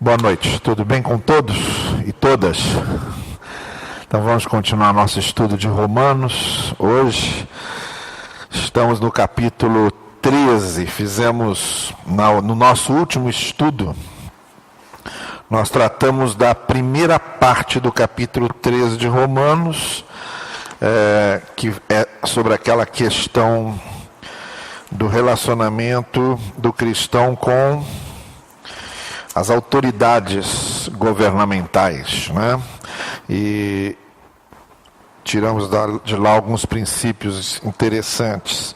Boa noite, tudo bem com todos e todas? Então vamos continuar nosso estudo de Romanos. Hoje estamos no capítulo 13. Fizemos, no nosso último estudo, nós tratamos da primeira parte do capítulo 13 de Romanos, que é sobre aquela questão do relacionamento do cristão com as autoridades governamentais, né? E tiramos de lá alguns princípios interessantes.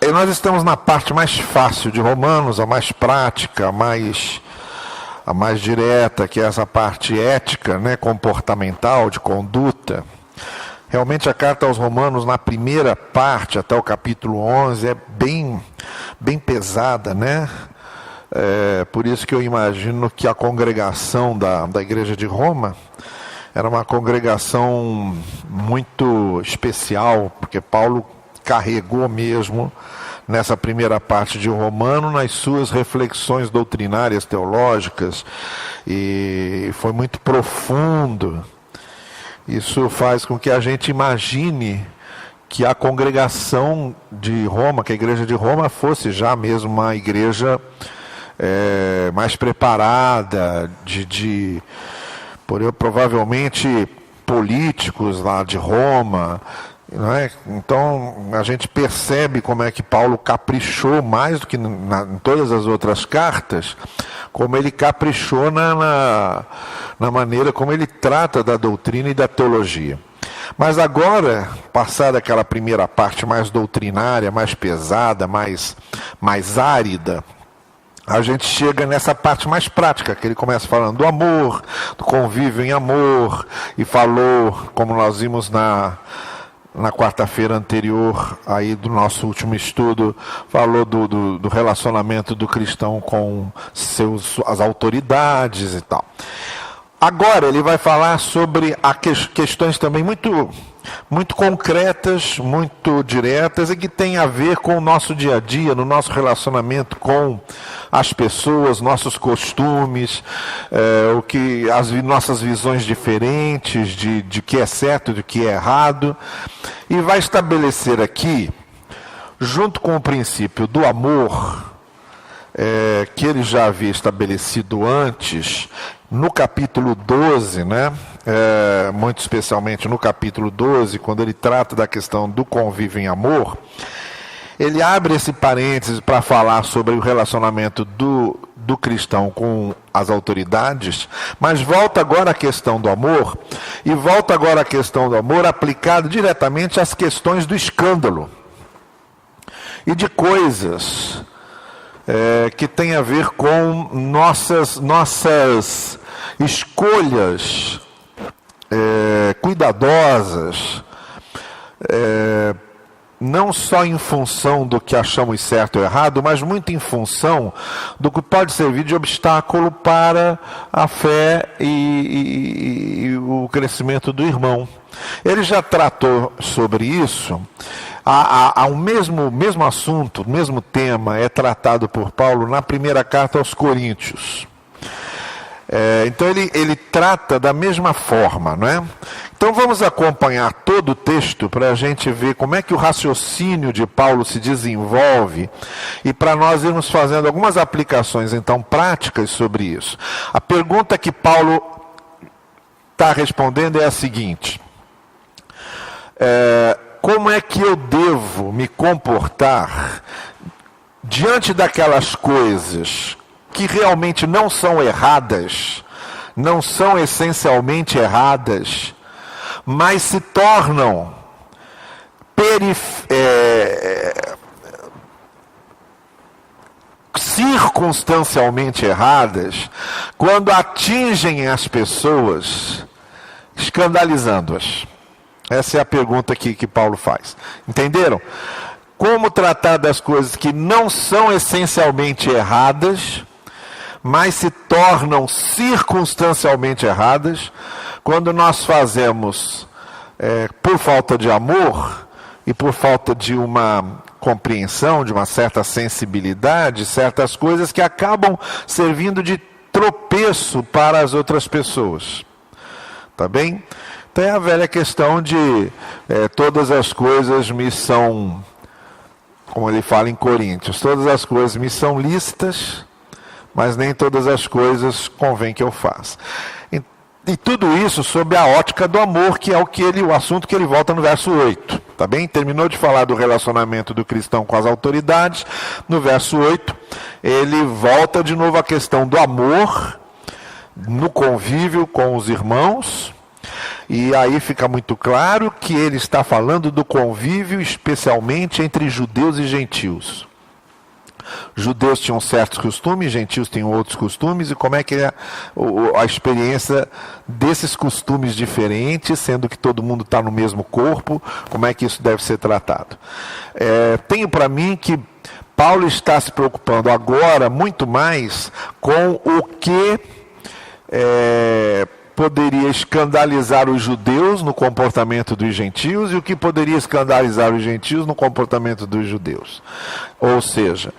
E nós estamos na parte mais fácil de Romanos, a mais prática, a mais direta, que é essa parte ética, né, comportamental, de conduta. Realmente a carta aos Romanos, na primeira parte, até o capítulo 11, é bem pesada, né? Por isso que eu imagino que a congregação da igreja de Roma era uma congregação muito especial, porque Paulo carregou mesmo nessa primeira parte de Romano nas suas reflexões doutrinárias, teológicas, e foi muito profundo. Isso faz com que a gente imagine que a congregação de Roma, que a igreja de Roma fosse já mesmo uma igreja mais preparada, provavelmente políticos lá de Roma, não é? Então a gente percebe como é que Paulo caprichou mais do que em todas as outras cartas, como ele caprichou na maneira como ele trata da doutrina e da teologia. Mas agora, passada aquela primeira parte mais doutrinária, mais pesada, mais árida, a gente chega nessa parte mais prática, que ele começa falando do amor, do convívio em amor, e falou, como nós vimos na quarta-feira anterior, aí do nosso último estudo, falou do relacionamento do cristão com as autoridades e tal. Agora ele vai falar sobre questões também muito concretas, muito diretas, e que tem a ver com o nosso dia a dia, no nosso relacionamento com as pessoas, nossos costumes, nossas visões diferentes de que é certo e do que é errado, e vai estabelecer aqui, junto com o princípio do amor, que ele já havia estabelecido antes, no capítulo 12, né? Muito especialmente no capítulo 12, quando ele trata da questão do convívio em amor, ele abre esse parênteses para falar sobre o relacionamento do cristão com as autoridades, mas volta agora à questão do amor, e volta agora à questão do amor aplicado diretamente às questões do escândalo e de coisas que tem a ver com nossas escolhas cuidadosas, não só em função do que achamos certo ou errado, mas muito em função do que pode servir de obstáculo para a fé e o crescimento do irmão. Ele já tratou sobre isso. O mesmo assunto, o mesmo tema é tratado por Paulo na primeira carta aos Coríntios. Então ele trata da mesma forma, não é? Então vamos acompanhar todo o texto para a gente ver como é que o raciocínio de Paulo se desenvolve, e para nós irmos fazendo algumas aplicações então práticas sobre isso. A pergunta que Paulo está respondendo é a seguinte: como é que eu devo me comportar diante daquelas coisas que realmente não são erradas, não são essencialmente erradas, mas se tornam circunstancialmente erradas, quando atingem as pessoas, escandalizando-as? Essa é a pergunta que Paulo faz. Entenderam? Como tratar das coisas que não são essencialmente erradas, mas se tornam circunstancialmente erradas, quando nós fazemos por falta de amor e por falta de uma compreensão, de uma certa sensibilidade, certas coisas que acabam servindo de tropeço para as outras pessoas. Tá bem? Então é a velha questão de todas as coisas me são, como ele fala em Coríntios, todas as coisas me são lícitas, mas nem todas as coisas convém que eu faça. E tudo isso sob a ótica do amor, que é o assunto que ele volta no verso 8. Tá bem? Terminou de falar do relacionamento do cristão com as autoridades. No verso 8, ele volta de novo à questão do amor no convívio com os irmãos. E aí fica muito claro que ele está falando do convívio especialmente entre judeus e gentios. Judeus tinham certos costumes, gentios tinham outros costumes, e como é que é a experiência desses costumes diferentes, sendo que todo mundo está no mesmo corpo, como é que isso deve ser tratado? Tenho para mim que Paulo está se preocupando agora muito mais com o que poderia escandalizar os judeus no comportamento dos gentios e o que poderia escandalizar os gentios no comportamento dos judeus. Ou seja,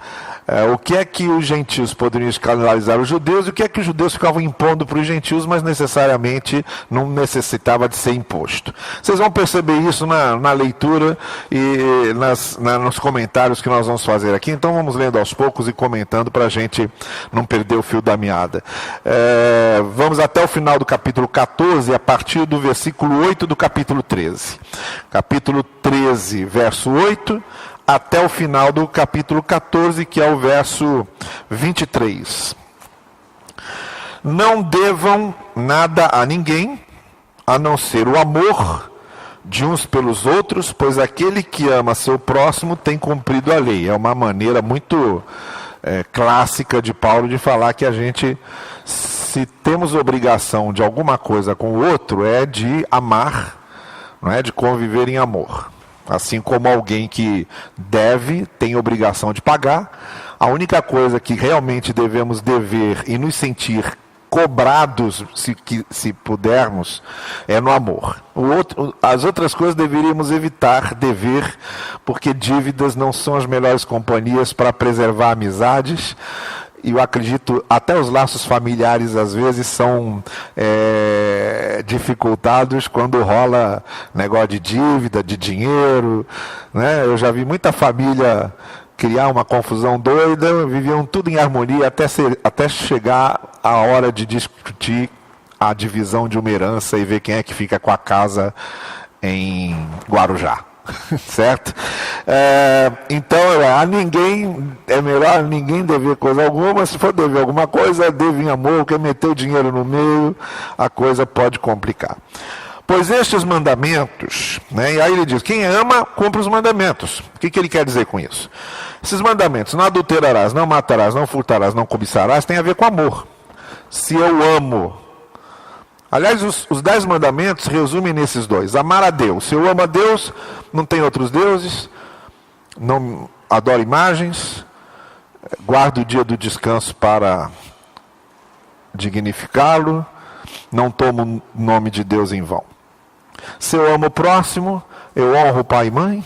o que é que os gentios poderiam escandalizar os judeus e o que é que os judeus ficavam impondo para os gentios, mas necessariamente não necessitava de ser imposto. Vocês vão perceber isso na leitura e nos comentários que nós vamos fazer aqui. Então vamos lendo aos poucos e comentando para a gente não perder o fio da meada. Vamos até o final do capítulo 14, a partir do versículo 8 do capítulo 13. Capítulo 13, verso 8... até o final do capítulo 14, que é o verso 23. Não devam nada a ninguém, a não ser o amor de uns pelos outros, pois aquele que ama seu próximo tem cumprido a lei. É uma maneira muito clássica de Paulo de falar que a gente, se temos obrigação de alguma coisa com o outro, é de amar, não é de conviver em amor. Assim como alguém que deve, tem obrigação de pagar, a única coisa que realmente devemos dever e nos sentir cobrados, se pudermos, é no amor. As outras coisas deveríamos evitar dever, porque dívidas não são as melhores companhias para preservar amizades. E eu acredito, até os laços familiares às vezes são dificultados quando rola negócio de dívida, de dinheiro, né? Eu já vi muita família criar uma confusão doida, viviam tudo em harmonia até chegar a hora de discutir a divisão de uma herança e ver quem é que fica com a casa em Guarujá. Certo? Então, é melhor ninguém dever coisa alguma. Se for dever alguma coisa, deve em amor, porque meter o dinheiro no meio, a coisa pode complicar. Pois estes mandamentos, né, e aí ele diz, quem ama, cumpre os mandamentos. O que ele quer dizer com isso? Esses mandamentos, não adulterarás, não matarás, não furtarás, não cobiçarás, tem a ver com amor. Se eu amo... Aliás, os 10 mandamentos resumem nesses dois. Amar a Deus. Se eu amo a Deus, não tem outros deuses, não adoro imagens, guardo o dia do descanso para dignificá-lo, não tomo o nome de Deus em vão. Se eu amo o próximo, eu honro pai e mãe,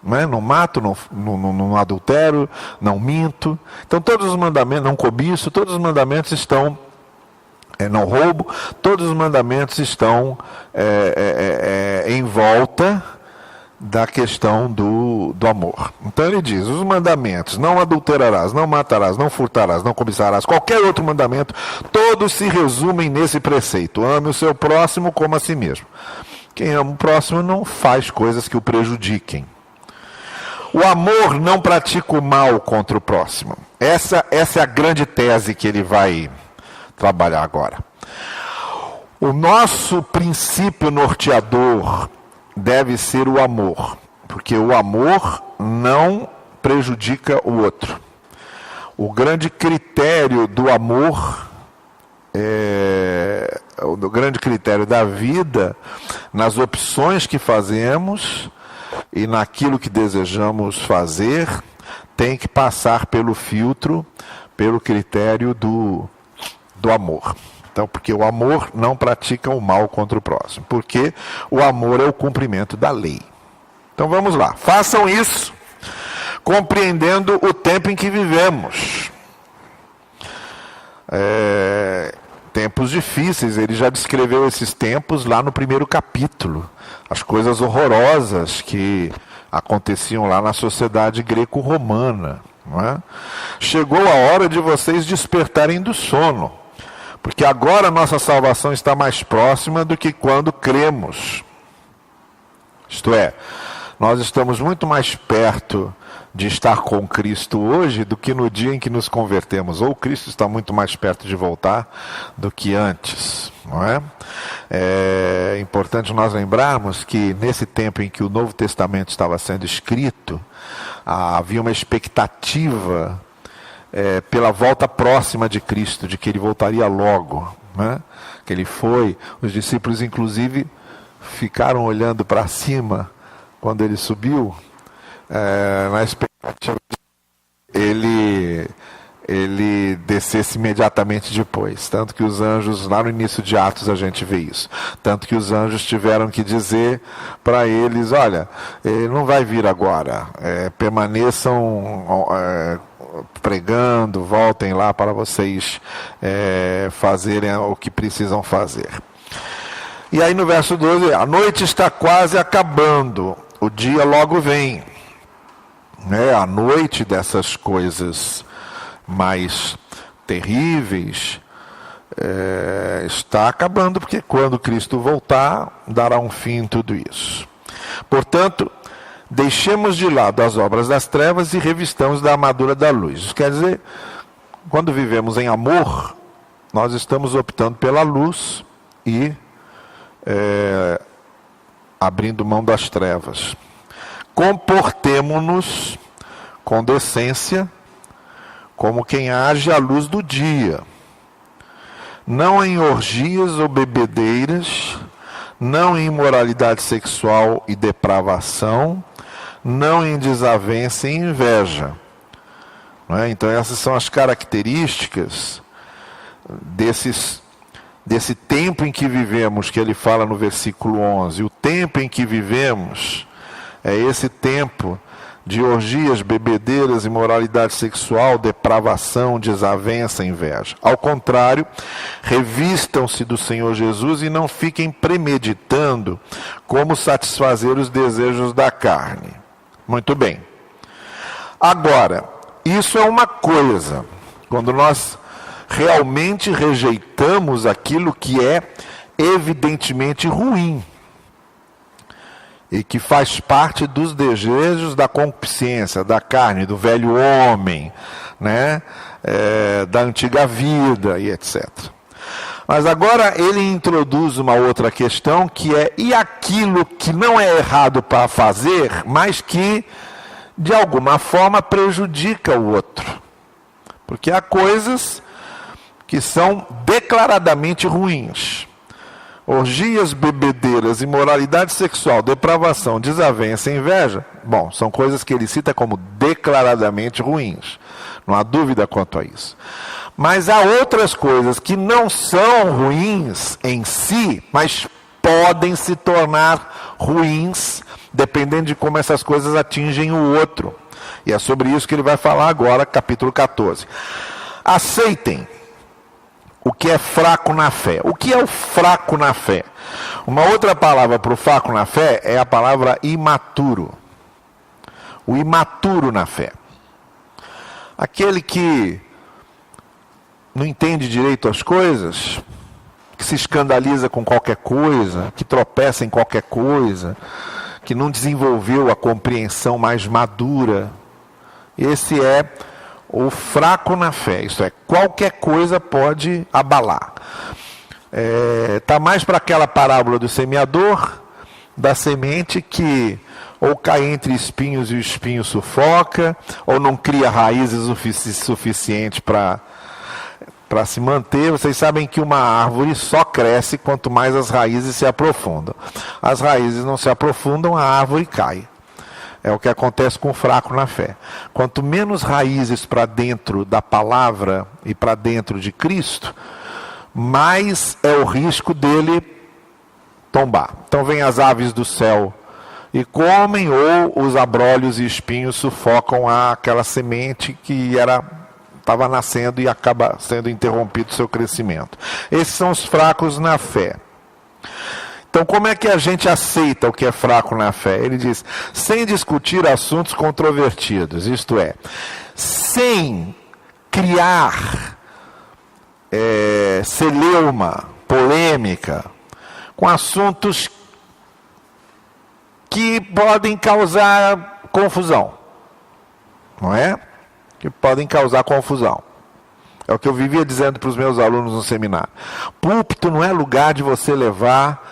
né? Não mato, não adultero, não minto. Então todos os mandamentos, não cobiço, todos os mandamentos estão... não roubo, todos os mandamentos estão em volta da questão do amor. Então ele diz, os mandamentos, não adulterarás, não matarás, não furtarás, não cobiçarás, qualquer outro mandamento, todos se resumem nesse preceito, ame o seu próximo como a si mesmo. Quem ama o próximo não faz coisas que o prejudiquem. O amor não pratica o mal contra o próximo. Essa é a grande tese que ele vai trabalhar agora. O nosso princípio norteador deve ser o amor, porque o amor não prejudica o outro. O grande critério do amor, o grande critério da vida, nas opções que fazemos e naquilo que desejamos fazer, tem que passar pelo filtro, pelo critério do amor. Então, porque o amor não pratica o mal contra o próximo. Porque o amor é o cumprimento da lei. Então vamos lá. Façam isso compreendendo o tempo em que vivemos. Tempos difíceis, ele já descreveu esses tempos lá no primeiro capítulo. As coisas horrorosas que aconteciam lá na sociedade greco-romana. Não é? Chegou a hora de vocês despertarem do sono, porque agora nossa salvação está mais próxima do que quando cremos. Isto é, nós estamos muito mais perto de estar com Cristo hoje do que no dia em que nos convertemos. Ou Cristo está muito mais perto de voltar do que antes, não é? É importante nós lembrarmos que nesse tempo em que o Novo Testamento estava sendo escrito, havia uma expectativa pela volta próxima de Cristo, de que ele voltaria logo, né? Que ele foi, os discípulos inclusive ficaram olhando para cima quando ele subiu, na expectativa de ele descesse imediatamente depois. Tanto que os anjos, lá no início de Atos a gente vê isso, tanto que os anjos tiveram que dizer para eles: olha, ele não vai vir agora, permaneçam pregando, voltem lá para vocês fazerem o que precisam fazer. E aí no verso 12, a noite está quase acabando, o dia logo vem. A noite dessas coisas mais terríveis está acabando, porque quando Cristo voltar, dará um fim em tudo isso. Portanto, deixemos de lado as obras das trevas e revistamos da armadura da luz. Isso quer dizer, quando vivemos em amor, nós estamos optando pela luz e abrindo mão das trevas. Comportemo-nos com decência, como quem age à luz do dia, não em orgias ou bebedeiras, não em imoralidade sexual e depravação, não em desavença e inveja. Não é? Então essas são as características desse tempo em que vivemos, que ele fala no versículo 11. O tempo em que vivemos é esse tempo de orgias, bebedeiras, imoralidade sexual, depravação, desavença, inveja. Ao contrário, revistam-se do Senhor Jesus e não fiquem premeditando como satisfazer os desejos da carne. Muito bem. Agora, isso é uma coisa, quando nós realmente rejeitamos aquilo que é evidentemente ruim e que faz parte dos desejos da concupiscência, da carne, do velho homem, né? Da antiga vida e etc. Mas agora ele introduz uma outra questão, que é: e aquilo que não é errado para fazer, mas que de alguma forma prejudica o outro? Porque há coisas que são declaradamente ruins. Orgias, bebedeiras, imoralidade sexual, depravação, desavença, inveja, bom, são coisas que ele cita como declaradamente ruins. Não há dúvida quanto a isso. Mas há outras coisas que não são ruins em si, mas podem se tornar ruins, dependendo de como essas coisas atingem o outro. E é sobre isso que ele vai falar agora, capítulo 14. Aceitem o que é fraco na fé. O que é o fraco na fé? Uma outra palavra para o fraco na fé é a palavra imaturo. O imaturo na fé. Aquele que não entende direito as coisas, que se escandaliza com qualquer coisa, que tropeça em qualquer coisa, que não desenvolveu a compreensão mais madura. Esse é o fraco na fé, isto é, qualquer coisa pode abalar. Está mais para aquela parábola do semeador, da semente que ou cai entre espinhos e o espinho sufoca, ou não cria raízes suficiente para se manter. Vocês sabem que uma árvore só cresce quanto mais as raízes se aprofundam. As raízes não se aprofundam, a árvore cai. É o que acontece com o fraco na fé. Quanto menos raízes para dentro da palavra e para dentro de Cristo, mais é o risco dele tombar. Então vem as aves do céu e comem, ou os abrolhos e espinhos sufocam aquela semente que estava nascendo e acaba sendo interrompido o seu crescimento. Esses são os fracos na fé. Então, como é que a gente aceita o que é fraco na fé? Ele diz, sem discutir assuntos controvertidos, isto é, sem criar celeuma, polêmica, com assuntos que podem causar confusão, não é? Que podem causar confusão. É o que eu vivia dizendo para os meus alunos no seminário. Púlpito não é lugar de você levar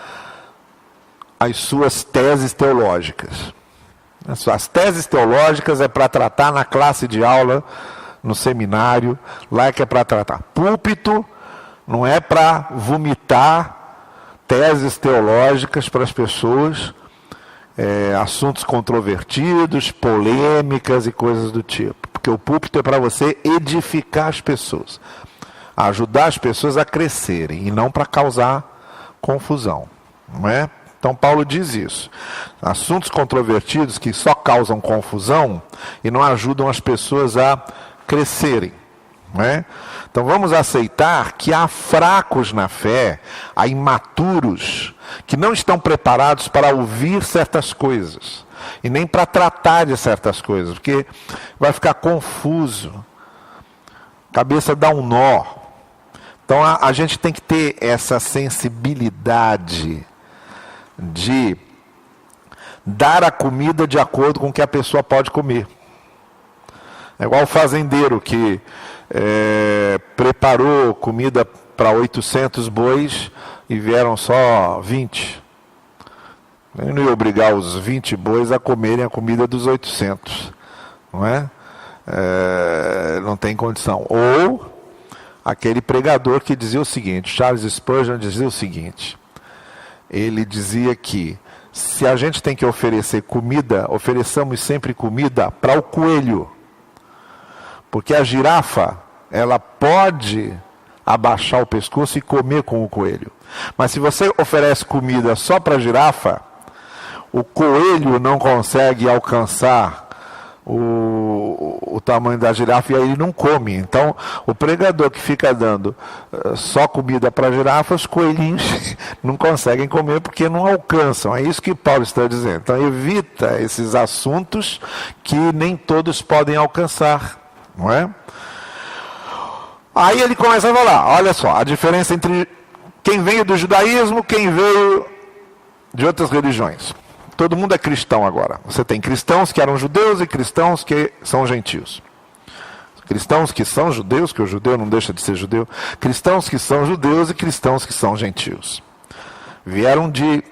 as suas teses teológicas. As teses teológicas é para tratar na classe de aula, no seminário, lá é que é para tratar. Púlpito não é para vomitar teses teológicas para as pessoas, assuntos controvertidos, polêmicas e coisas do tipo. Porque o púlpito é para você edificar as pessoas, ajudar as pessoas a crescerem e não para causar confusão, não é? Então Paulo diz isso. Assuntos controvertidos que só causam confusão e não ajudam as pessoas a crescerem, não é? Então vamos aceitar que há fracos na fé, há imaturos, que não estão preparados para ouvir certas coisas, e nem para tratar de certas coisas, porque vai ficar confuso, a cabeça dá um nó. Então a gente tem que ter essa sensibilidade de dar a comida de acordo com o que a pessoa pode comer. É igual o fazendeiro que preparou comida para 800 bois e vieram só 20. Ele não ia obrigar os 20 bois a comerem a comida dos 800, não é? Não tem condição. Ou aquele pregador que dizia o seguinte, Charles Spurgeon dizia o seguinte, ele dizia que se a gente tem que oferecer comida, ofereçamos sempre comida para o coelho, porque a girafa, ela pode abaixar o pescoço e comer com o coelho, mas se você oferece comida só para a girafa, o coelho não consegue alcançar o tamanho da girafa e aí ele não come. Então, o pregador que fica dando só comida para girafa, os coelhinhos não conseguem comer porque não alcançam. É isso que Paulo está dizendo. Então, evita esses assuntos que nem todos podem alcançar, não é? Aí ele começa a falar, olha só, a diferença entre quem veio do judaísmo, quem veio de outras religiões. Todo mundo é cristão agora. Você tem cristãos que eram judeus e cristãos que são gentios. Cristãos que são judeus, que o judeu não deixa de ser judeu. Cristãos que são judeus e cristãos que são gentios. Vieram de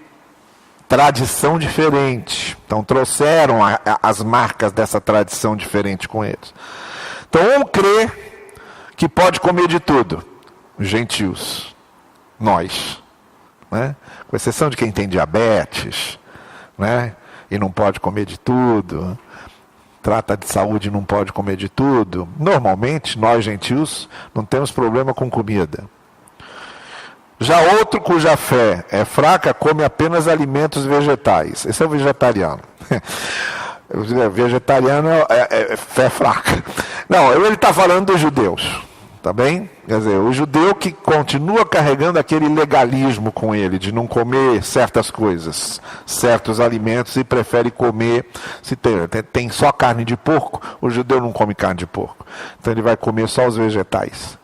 tradição diferente. Então trouxeram as marcas dessa tradição diferente com eles. Então um crê que pode comer de tudo. Gentios. Nós. Né? Com exceção de quem tem diabetes, né? E não pode comer de tudo, trata de saúde e não pode comer de tudo. Normalmente, nós gentios não temos problema com comida. Já outro cuja fé é fraca, come apenas alimentos vegetais. Esse é o vegetariano. Vegetariano é fé fraca. Não, ele está falando dos judeus. Tá bem? Quer dizer, o judeu que continua carregando aquele legalismo com ele, de não comer certas coisas, certos alimentos, e prefere comer, se tem só carne de porco, o judeu não come carne de porco. Então ele vai comer só os vegetais,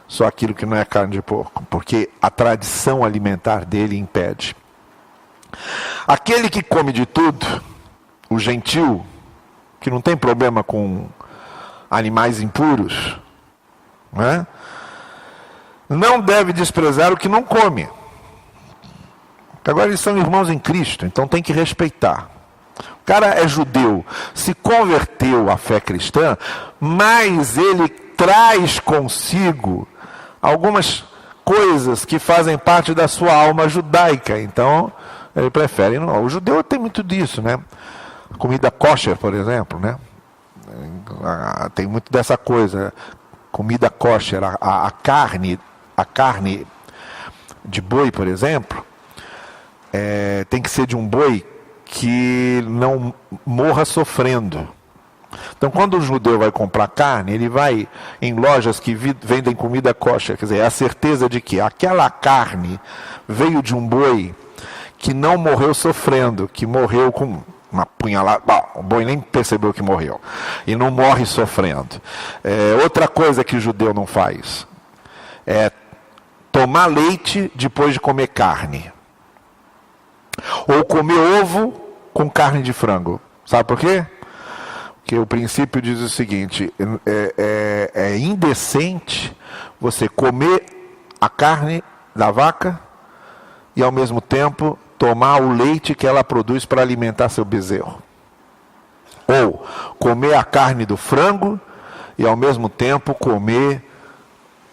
só aquilo que não é carne de porco, porque a tradição alimentar dele impede. Aquele que come de tudo, o gentil, que não tem problema com animais impuros, não deve desprezar o que não come. Agora eles são irmãos em Cristo, então tem que respeitar. O cara é judeu, se converteu à fé cristã, mas ele traz consigo algumas coisas que fazem parte da sua alma judaica. Então ele prefere. Não. O judeu tem muito disso, né? Comida kosher, por exemplo, né? Tem muito dessa coisa. Comida kosher, a carne de boi, por exemplo, tem que ser de um boi que não morra sofrendo. Então, quando o judeu vai comprar carne, ele vai em lojas que vendem comida kosher, quer dizer, é a certeza de que aquela carne veio de um boi que não morreu sofrendo, que morreu com uma punhalada. Bom, o boi nem percebeu que morreu, e não morre sofrendo. Outra coisa que o judeu não faz é tomar leite depois de comer carne, ou comer ovo com carne de frango. Sabe por quê? Porque o princípio diz o seguinte: é indecente você comer a carne da vaca e ao mesmo tempo tomar o leite que ela produz para alimentar seu bezerro. Ou comer a carne do frango e ao mesmo tempo comer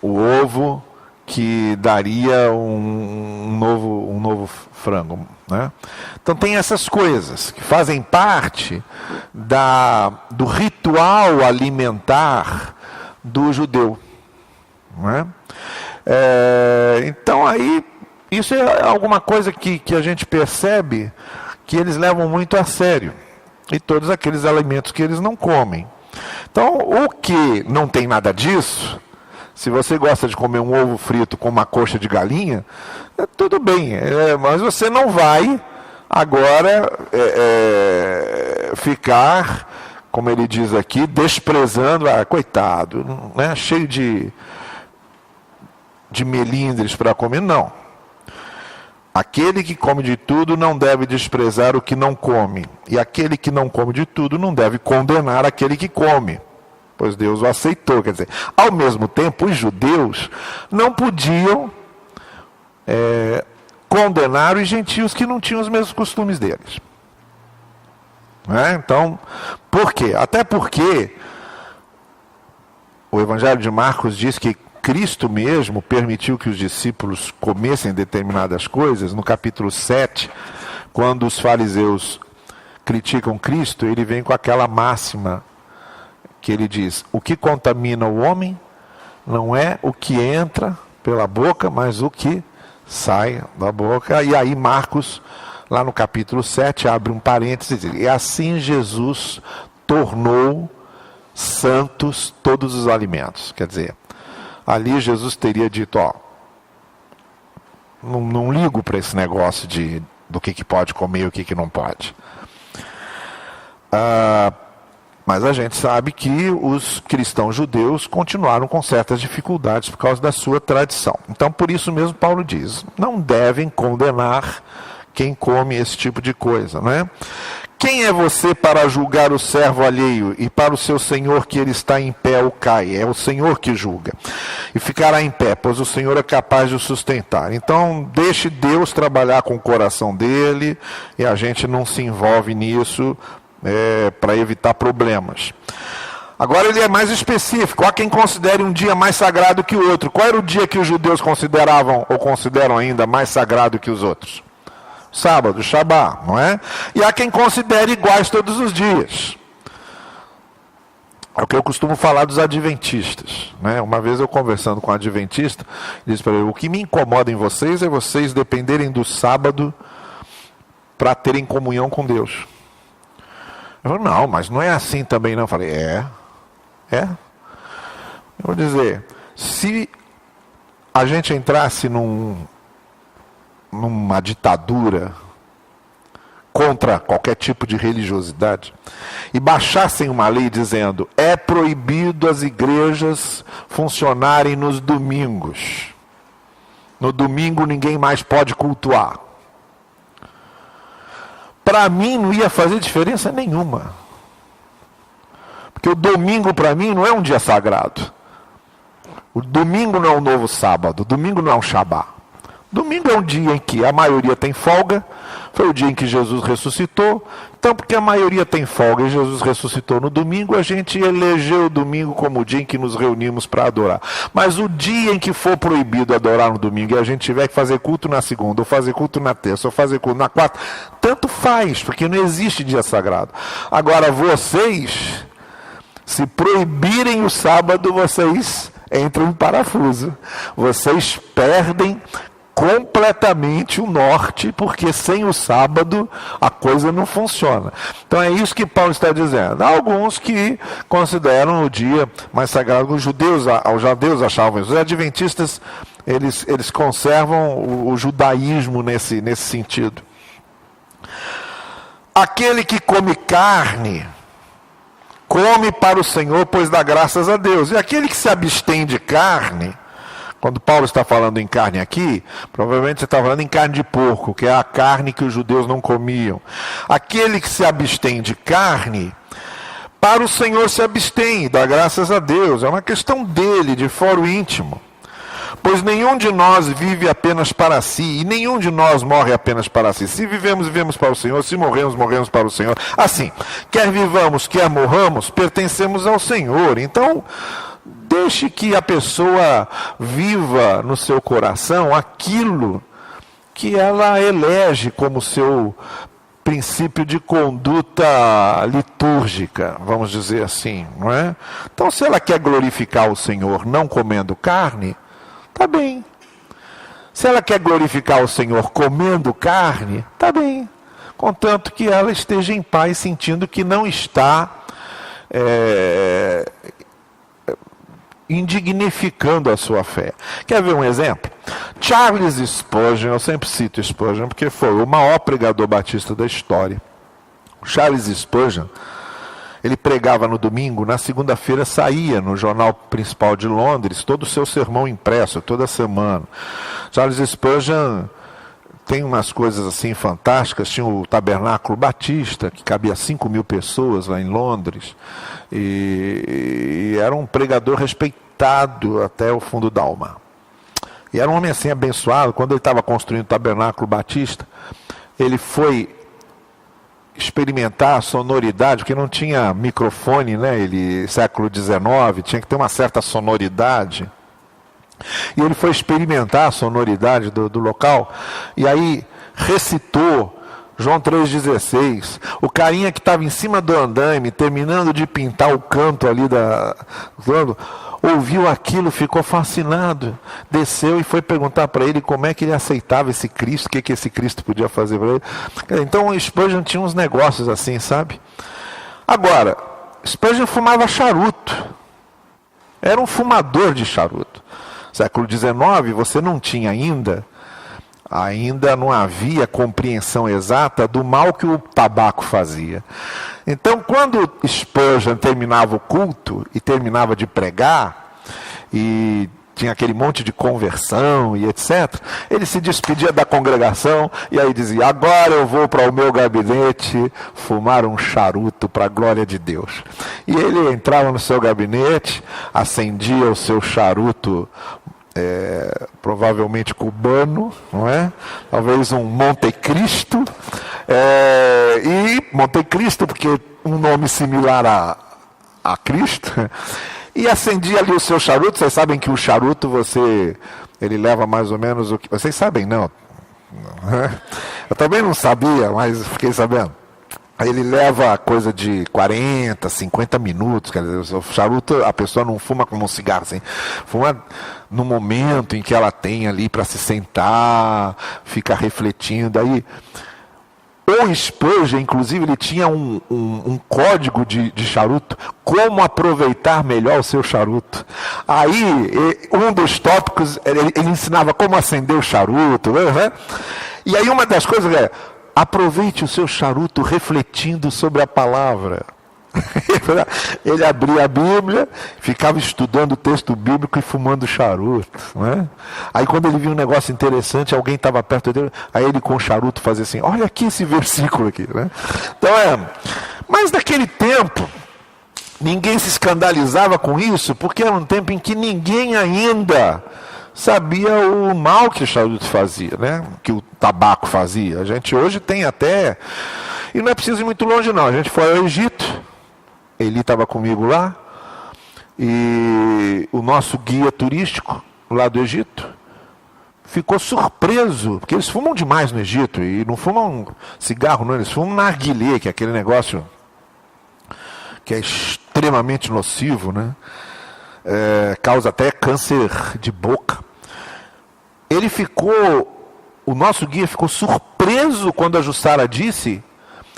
o ovo que daria um novo frango, né? Então tem essas coisas que fazem parte do ritual alimentar do judeu, né? Então aí isso é alguma coisa que a gente percebe que eles levam muito a sério, e todos aqueles alimentos que eles não comem. Então o que não tem nada disso, se você gosta de comer um ovo frito com uma coxa de galinha, tudo bem, mas você não vai agora ficar, como ele diz aqui, desprezando, coitado, né, cheio de melindres para comer. Não. Aquele que come de tudo não deve desprezar o que não come, e aquele que não come de tudo não deve condenar aquele que come, pois Deus o aceitou. Quer dizer, ao mesmo tempo, os judeus não podiam condenar os gentios que não tinham os mesmos costumes deles. Então, por quê? Até porque o Evangelho de Marcos diz que Cristo mesmo permitiu que os discípulos comessem determinadas coisas. No capítulo 7, quando os fariseus criticam Cristo, ele vem com aquela máxima que ele diz: o que contamina o homem não é o que entra pela boca, mas o que sai da boca. E aí Marcos, lá no capítulo 7, abre um parênteses, e assim Jesus tornou santos todos os alimentos. Quer dizer, ali Jesus teria dito, não ligo para esse negócio do que pode comer e o que não pode. Mas a gente sabe que os cristãos judeus continuaram com certas dificuldades por causa da sua tradição. Então, por isso mesmo, Paulo diz, não devem condenar quem come esse tipo de coisa, né? Quem é você para julgar o servo alheio, e para o seu senhor que ele está em pé ou cai? É o Senhor que julga. E ficará em pé, pois o Senhor é capaz de o sustentar. Então, deixe Deus trabalhar com o coração dele, e a gente não se envolve nisso para evitar problemas. Agora ele é mais específico. Há quem considere um dia mais sagrado que o outro. Qual era o dia que os judeus consideravam, ou consideram ainda, mais sagrado que os outros? Sábado, Shabá, não é? E há quem considere iguais todos os dias. É o que eu costumo falar dos adventistas, né? Uma vez eu conversando com um adventista, disse para ele: o que me incomoda em vocês é vocês dependerem do sábado para terem comunhão com Deus. Eu falei: não, mas não é assim também não. Eu falei: é. Eu vou dizer, se a gente entrasse numa ditadura contra qualquer tipo de religiosidade e baixassem uma lei dizendo: é proibido as igrejas funcionarem nos domingos, no domingo ninguém mais pode cultuar, para mim não ia fazer diferença nenhuma, porque o domingo para mim não é um dia sagrado. O domingo não é um novo sábado, o domingo não é um Shabá. Domingo é um dia em que a maioria tem folga, foi o dia em que Jesus ressuscitou. Então, porque a maioria tem folga e Jesus ressuscitou no domingo, a gente elegeu o domingo como o dia em que nos reunimos para adorar. Mas o dia em que for proibido adorar no domingo e a gente tiver que fazer culto na segunda, ou fazer culto na terça, ou fazer culto na quarta, tanto faz, porque não existe dia sagrado. Agora, vocês, se proibirem o sábado, vocês entram em parafuso. Vocês perdem completamente o norte, porque sem o sábado a coisa não funciona. Então é isso que Paulo está dizendo. Há alguns que consideram o dia mais sagrado. Os judeus achavam isso. Os adventistas, eles conservam o judaísmo nesse sentido. Aquele que come carne, come para o Senhor, pois dá graças a Deus. E aquele que se abstém de carne, quando Paulo está falando em carne aqui, provavelmente ele está falando em carne de porco, que é a carne que os judeus não comiam. Aquele que se abstém de carne, para o Senhor se abstém, dá graças a Deus. É uma questão dele, de foro íntimo. Pois nenhum de nós vive apenas para si, e nenhum de nós morre apenas para si. Se vivemos, vivemos para o Senhor, se morremos, morremos para o Senhor. Assim, quer vivamos, quer morramos, pertencemos ao Senhor. Então, deixe que a pessoa viva no seu coração aquilo que ela elege como seu princípio de conduta litúrgica, vamos dizer assim, não é? Então, se ela quer glorificar o Senhor não comendo carne, está bem. Se ela quer glorificar o Senhor comendo carne, está bem. Contanto que ela esteja em paz, sentindo que não está indignificando a sua fé. Quer ver um exemplo? Charles Spurgeon, eu sempre cito Spurgeon, porque foi o maior pregador batista da história. Charles Spurgeon, ele pregava no domingo, na segunda-feira saía no jornal principal de Londres todo o seu sermão impresso, toda semana. Charles Spurgeon tem umas coisas assim fantásticas. Tinha o Tabernáculo Batista, que cabia 5.000 pessoas lá em Londres, e era um pregador respeitado até o fundo da alma. E era um homem assim abençoado. Quando ele estava construindo o Tabernáculo Batista, ele foi experimentar a sonoridade, porque não tinha microfone, né? Século XIX, tinha que ter uma certa sonoridade. E ele foi experimentar a sonoridade do local, e aí recitou João 3,16. O carinha que estava em cima do andaime, terminando de pintar o canto ali ouviu aquilo, ficou fascinado, desceu e foi perguntar para ele como é que ele aceitava esse Cristo, o que esse Cristo podia fazer para ele. Então o Spurgeon tinha uns negócios assim, sabe? Agora, Spurgeon fumava charuto, era um fumador de charuto. Século XIX, você não tinha ainda não havia compreensão exata do mal que o tabaco fazia. Então, quando Spurgeon terminava o culto e terminava de pregar, e tinha aquele monte de conversão e etc., ele se despedia da congregação e aí dizia: agora eu vou para o meu gabinete fumar um charuto para a glória de Deus. E ele entrava no seu gabinete, acendia o seu charuto, provavelmente cubano, não é? Talvez um Monte Cristo, e Monte Cristo porque um nome similar a Cristo, e acendia ali o seu charuto. Vocês sabem que o charuto ele leva mais ou menos o que... Vocês sabem, não? Eu também não sabia, mas fiquei sabendo. Ele leva coisa de 40, 50 minutos, quer dizer, o charuto, a pessoa não fuma como um cigarro, assim, fuma no momento em que ela tem ali para se sentar, fica refletindo. Aí, o Spurgeon, inclusive, ele tinha um código de charuto, como aproveitar melhor o seu charuto. Aí, um dos tópicos, ele ensinava como acender o charuto, né? E aí uma das coisas é: aproveite o seu charuto refletindo sobre a palavra. Ele abria a Bíblia, ficava estudando o texto bíblico e fumando charuto, né? Aí quando ele via um negócio interessante, alguém estava perto dele, aí ele com o charuto fazia assim: olha aqui esse versículo aqui, né? Então mas naquele tempo ninguém se escandalizava com isso, porque era um tempo em que ninguém ainda sabia o mal que o charuto fazia, né? Que o tabaco fazia. A gente hoje tem até, e não é preciso ir muito longe não, a gente foi ao Egito, Eli estava comigo lá, e o nosso guia turístico lá do Egito ficou surpreso, porque eles fumam demais no Egito, e não fumam cigarro não, eles fumam narguilé, que é aquele negócio que é extremamente nocivo, né? Causa até câncer de boca. o nosso guia ficou surpreso quando a Jussara disse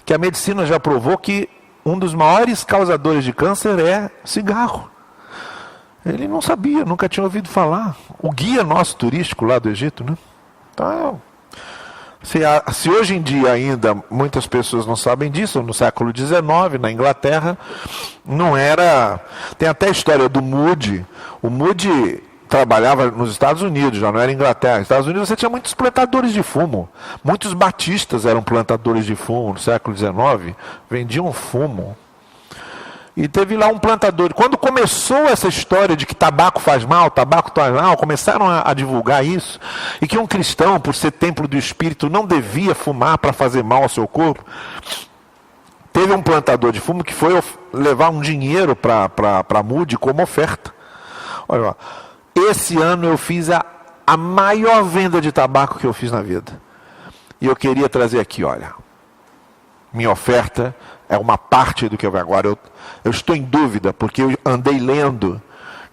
que a medicina já provou que um dos maiores causadores de câncer é cigarro. Ele não sabia, nunca tinha ouvido falar. O guia nosso turístico lá do Egito, né? Então, se hoje em dia ainda muitas pessoas não sabem disso, no século XIX, na Inglaterra, não era... Tem até a história do Moody. O Moody trabalhava nos Estados Unidos, já não era Inglaterra. Nos Estados Unidos você tinha muitos plantadores de fumo. Muitos batistas eram plantadores de fumo no século XIX, vendiam fumo. E teve lá um plantador. Quando começou essa história de que tabaco faz mal, começaram a divulgar isso, e que um cristão, por ser templo do Espírito, não devia fumar para fazer mal ao seu corpo, teve um plantador de fumo que foi levar um dinheiro para Moody como oferta. Olha lá, esse ano eu fiz a maior venda de tabaco que eu fiz na vida. E eu queria trazer aqui, olha, minha oferta é uma parte do que eu vejo agora. Eu estou em dúvida, porque eu andei lendo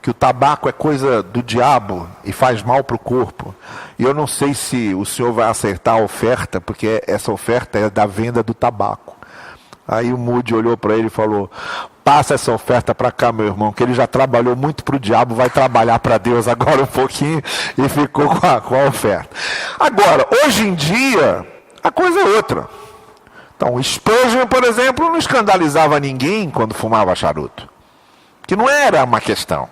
que o tabaco é coisa do diabo e faz mal para o corpo. E eu não sei se o senhor vai acertar a oferta, porque essa oferta é da venda do tabaco. Aí o Moody olhou para ele e falou: passa essa oferta para cá, meu irmão, que ele já trabalhou muito para o diabo, vai trabalhar para Deus agora um pouquinho, e ficou com a oferta. Agora, hoje em dia, a coisa é outra. Então, o Spurgeon, por exemplo, não escandalizava ninguém quando fumava charuto. Que não era uma questão.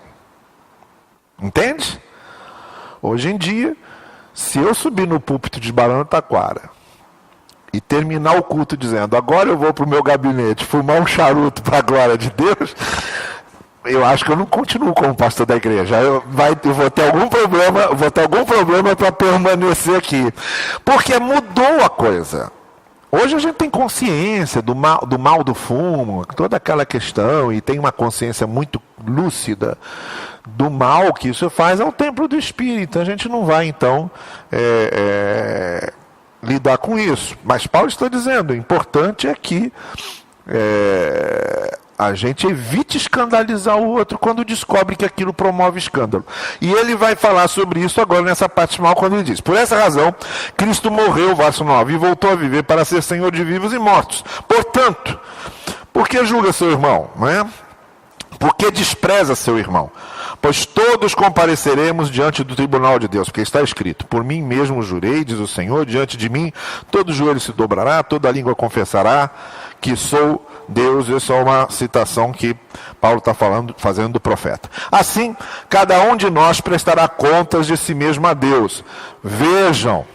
Entende? Hoje em dia, se eu subir no púlpito de Barão do Taquara e terminar o culto dizendo: agora eu vou para o meu gabinete fumar um charuto para a glória de Deus, eu acho que eu não continuo como pastor da igreja. Eu vou ter algum problema para permanecer aqui. Porque mudou a coisa. Hoje a gente tem consciência do mal do fumo, toda aquela questão, e tem uma consciência muito lúcida do mal que isso faz ao templo do Espírito. A gente não vai, então, lidar com isso. Mas Paulo está dizendo, o importante é que a gente evite escandalizar o outro quando descobre que aquilo promove escândalo. E ele vai falar sobre isso agora nessa parte final, quando ele diz: por essa razão, Cristo morreu, verso 9, e voltou a viver para ser Senhor de vivos e mortos. Portanto, por que julga seu irmão? Não é? Por que despreza seu irmão? Pois todos compareceremos diante do tribunal de Deus, porque está escrito: por mim mesmo jurei, diz o Senhor, diante de mim todo joelho se dobrará, toda língua confessará que sou Deus. Essa é uma citação que Paulo está fazendo do profeta. Assim, cada um de nós prestará contas de si mesmo a Deus. Vejam,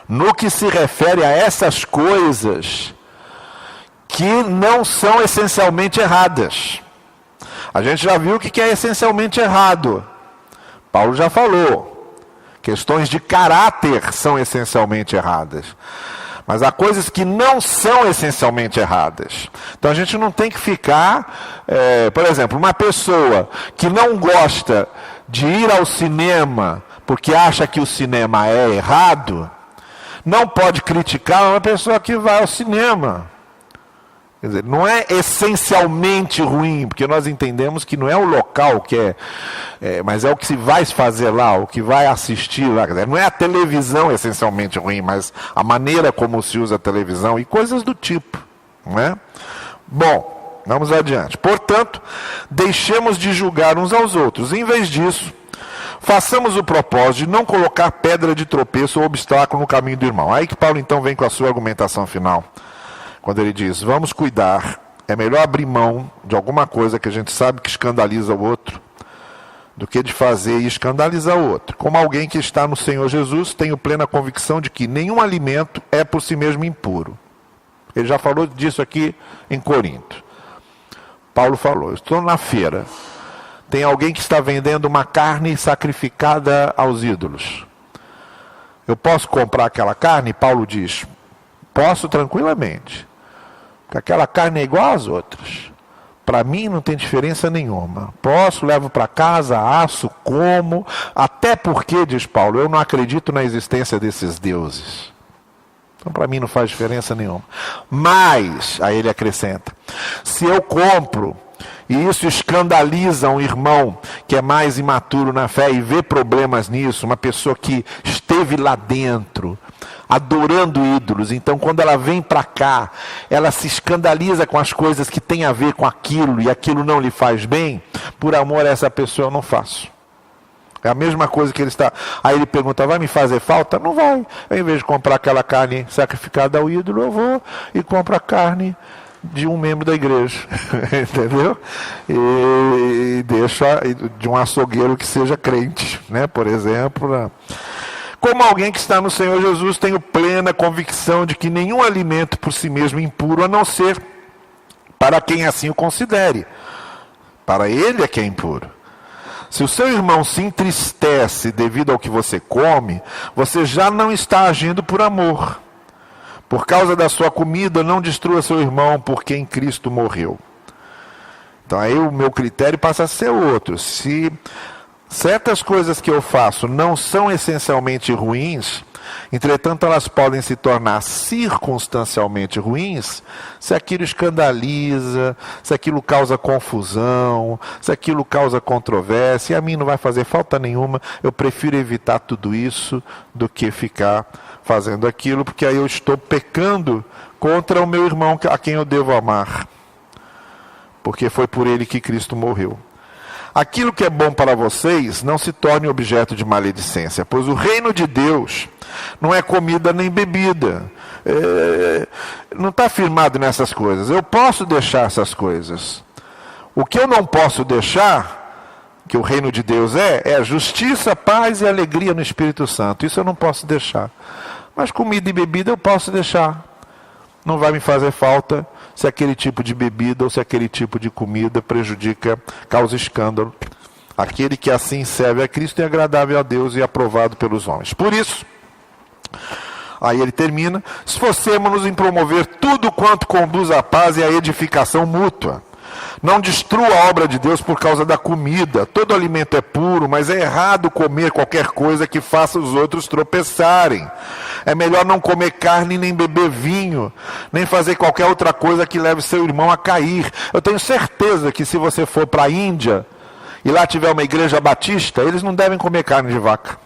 no que se refere a essas coisas que não são essencialmente erradas. A gente já viu o que é essencialmente errado. Paulo já falou. Questões de caráter são essencialmente erradas. Mas há coisas que não são essencialmente erradas. Então a gente não tem que ficar... por exemplo, uma pessoa que não gosta de ir ao cinema porque acha que o cinema é errado, não pode criticar uma pessoa que vai ao cinema. Quer dizer, não é essencialmente ruim, porque nós entendemos que não é o local que mas é o que se vai fazer lá, o que vai assistir lá. Quer dizer, não é a televisão essencialmente ruim, mas a maneira como se usa a televisão e coisas do tipo. Não é? Bom, vamos adiante. Portanto, deixemos de julgar uns aos outros. Em vez disso, façamos o propósito de não colocar pedra de tropeço ou obstáculo no caminho do irmão. Aí que Paulo então vem com a sua argumentação final. Quando ele diz: vamos cuidar, é melhor abrir mão de alguma coisa que a gente sabe que escandaliza o outro, do que de fazer e escandalizar o outro. Como alguém que está no Senhor Jesus, tenho plena convicção de que nenhum alimento é por si mesmo impuro. Ele já falou disso aqui em Corinto. Paulo falou: estou na feira, tem alguém que está vendendo uma carne sacrificada aos ídolos. Eu posso comprar aquela carne? Paulo diz: posso tranquilamente. Porque aquela carne é igual às outras. Para mim não tem diferença nenhuma. Posso, levo para casa, asso, como. Até porque, diz Paulo, eu não acredito na existência desses deuses. Então para mim não faz diferença nenhuma. Mas, aí ele acrescenta, se eu compro e isso escandaliza um irmão que é mais imaturo na fé e vê problemas nisso, uma pessoa que está esteve lá dentro, adorando ídolos. Então, quando ela vem para cá, ela se escandaliza com as coisas que têm a ver com aquilo, e aquilo não lhe faz bem. Por amor a essa pessoa eu não faço. É a mesma coisa que ele está... Aí ele pergunta, vai me fazer falta? Não vai. Ao invés de comprar aquela carne sacrificada ao ídolo, eu vou e compro a carne de um membro da igreja. Entendeu? E deixo de um açougueiro que seja crente, né? Por exemplo. Como alguém que está no Senhor Jesus, tenho plena convicção de que nenhum alimento por si mesmo é impuro, a não ser para quem assim o considere. Para ele é que é impuro. Se o seu irmão se entristece devido ao que você come, você já não está agindo por amor. Por causa da sua comida, não destrua seu irmão por quem Cristo morreu. Então aí o meu critério passa a ser outro. Se certas coisas que eu faço não são essencialmente ruins, entretanto elas podem se tornar circunstancialmente ruins, se aquilo escandaliza, se aquilo causa confusão, se aquilo causa controvérsia, e a mim não vai fazer falta nenhuma, eu prefiro evitar tudo isso do que ficar fazendo aquilo, porque aí eu estou pecando contra o meu irmão a quem eu devo amar, porque foi por ele que Cristo morreu. Aquilo que é bom para vocês não se torne objeto de maledicência, pois o reino de Deus não é comida nem bebida. Não está firmado nessas coisas. Eu posso deixar essas coisas. O que eu não posso deixar, que o reino de Deus é justiça, paz e alegria no Espírito Santo. Isso eu não posso deixar. Mas comida e bebida eu posso deixar. Não vai me fazer falta se aquele tipo de bebida ou se aquele tipo de comida prejudica, causa escândalo. Aquele que assim serve a Cristo é agradável a Deus e aprovado pelos homens. Por isso, aí ele termina, esforcemo-nos em promover tudo quanto conduz à paz e à edificação mútua. Não destrua a obra de Deus por causa da comida. Todo alimento é puro, mas é errado comer qualquer coisa que faça os outros tropeçarem. É melhor não comer carne, nem beber vinho, nem fazer qualquer outra coisa que leve seu irmão a cair. Eu tenho certeza que se você for para a Índia, e lá tiver uma igreja batista, eles não devem comer carne de vaca.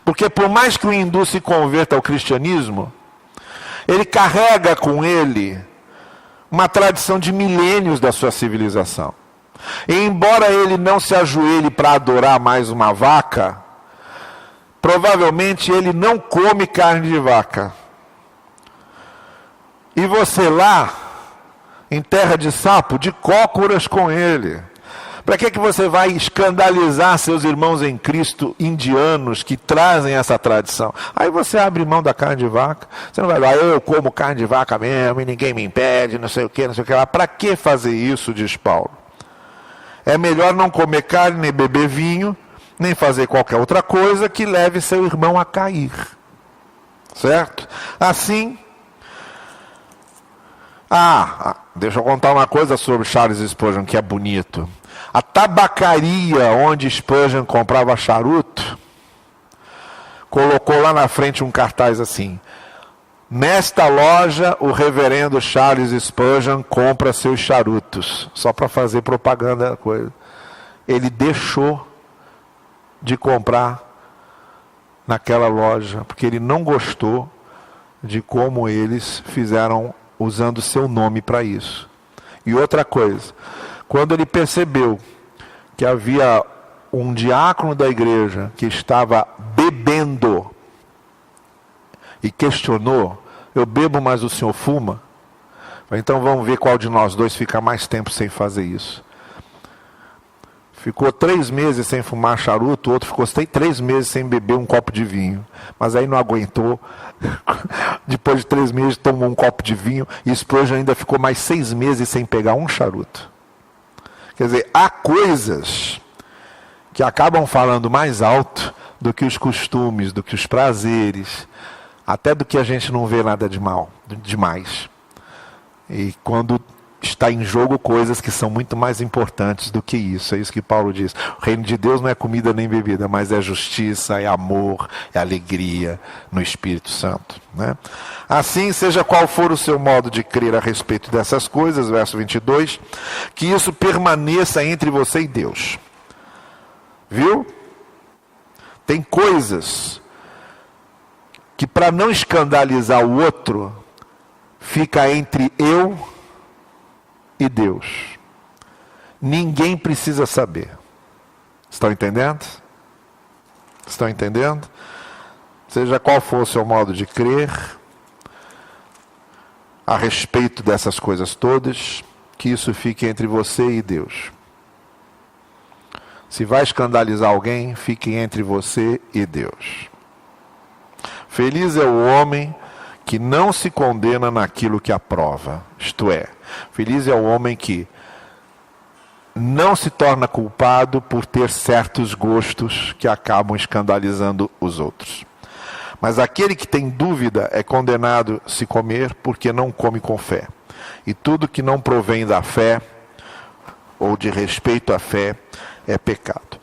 Porque por mais que o hindu se converta ao cristianismo, ele carrega com ele uma tradição de milênios da sua civilização. E embora ele não se ajoelhe para adorar mais uma vaca, provavelmente ele não come carne de vaca. E você lá, em terra de sapo, de cócoras com ele. Para que você vai escandalizar seus irmãos em Cristo indianos que trazem essa tradição? Aí você abre mão da carne de vaca. Você não vai lá, eu como carne de vaca mesmo e ninguém me impede, não sei o que lá. Para que fazer isso, diz Paulo? É melhor não comer carne, nem beber vinho, nem fazer qualquer outra coisa que leve seu irmão a cair. Certo? Assim... deixa eu contar uma coisa sobre Charles Spurgeon que é bonito. A tabacaria onde Spurgeon comprava charuto, colocou lá na frente um cartaz assim: nesta loja o reverendo Charles Spurgeon compra seus charutos, só para fazer propaganda da coisa. Ele deixou de comprar naquela loja, porque ele não gostou de como eles fizeram usando seu nome para isso. E outra coisa, quando ele percebeu que havia um diácono da igreja que estava bebendo e questionou, eu bebo, mas o senhor fuma? Então vamos ver qual de nós dois fica mais tempo sem fazer isso. Ficou 3 meses sem fumar charuto, o outro ficou 3 meses sem beber um copo de vinho. Mas aí não aguentou. Depois de 3 meses tomou um copo de vinho e Spurgeon ainda ficou mais 6 meses sem pegar um charuto. Quer dizer, há coisas que acabam falando mais alto do que os costumes, do que os prazeres, até do que a gente não vê nada de mal, demais. E quando está em jogo coisas que são muito mais importantes do que isso. É isso que Paulo diz. O reino de Deus não é comida nem bebida, mas é justiça, é amor, é alegria no Espírito Santo. Né? Assim, seja qual for o seu modo de crer a respeito dessas coisas, verso 22, que isso permaneça entre você e Deus. Viu? Tem coisas que para não escandalizar o outro, fica entre eu e Deus. Ninguém precisa saber. Estão entendendo? Estão entendendo? Seja qual for o seu modo de crer a respeito dessas coisas todas, que isso fique entre você e Deus. Se vai escandalizar alguém, fique entre você e Deus. Feliz é o homem que não se condena naquilo que aprova. Isto é, feliz é o homem que não se torna culpado por ter certos gostos que acabam escandalizando os outros. Mas aquele que tem dúvida é condenado a se comer porque não come com fé. E tudo que não provém da fé, ou de respeito à fé, é pecado.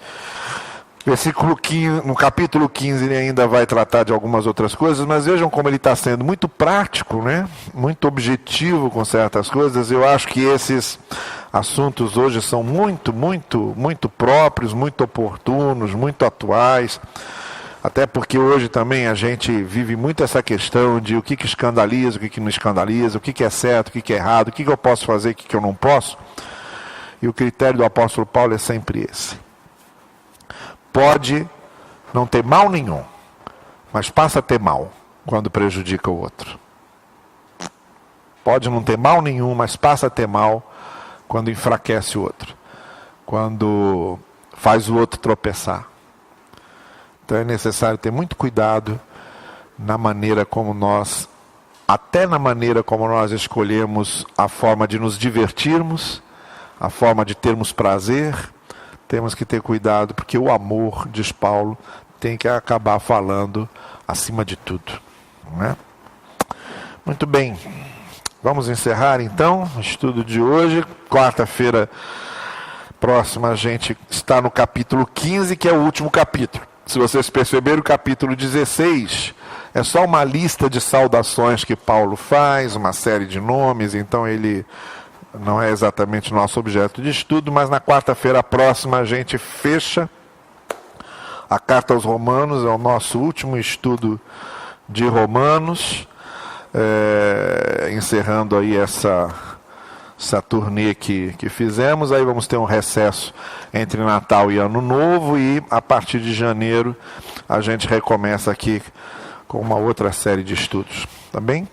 Versículo 15, no capítulo 15 ele ainda vai tratar de algumas outras coisas, mas vejam como ele está sendo muito prático, né? Muito objetivo com certas coisas. Eu acho que esses assuntos hoje são muito próprios, muito oportunos, muito atuais. Até porque hoje também a gente vive muito essa questão de o que escandaliza, o que não escandaliza, o que é certo, o que é errado, o que eu posso fazer, o que eu não posso. E o critério do apóstolo Paulo é sempre esse. Pode não ter mal nenhum, mas passa a ter mal quando prejudica o outro. Pode não ter mal nenhum, mas passa a ter mal quando enfraquece o outro, quando faz o outro tropeçar. Então é necessário ter muito cuidado na maneira como nós, até na maneira como nós escolhemos a forma de nos divertirmos, a forma de termos prazer. Temos que ter cuidado, porque o amor, diz Paulo, tem que acabar falando acima de tudo, né? Muito bem, vamos encerrar então o estudo de hoje. Quarta-feira próxima a gente está no capítulo 15, que é o último capítulo. Se vocês perceberam, o capítulo 16 é só uma lista de saudações que Paulo faz, uma série de nomes, então ele não é exatamente o nosso objeto de estudo, mas na quarta-feira próxima a gente fecha a carta aos Romanos, é o nosso último estudo de Romanos, encerrando aí essa turnê que fizemos. Aí vamos ter um recesso entre Natal e Ano Novo, e a partir de janeiro a gente recomeça aqui com uma outra série de estudos, tá bem?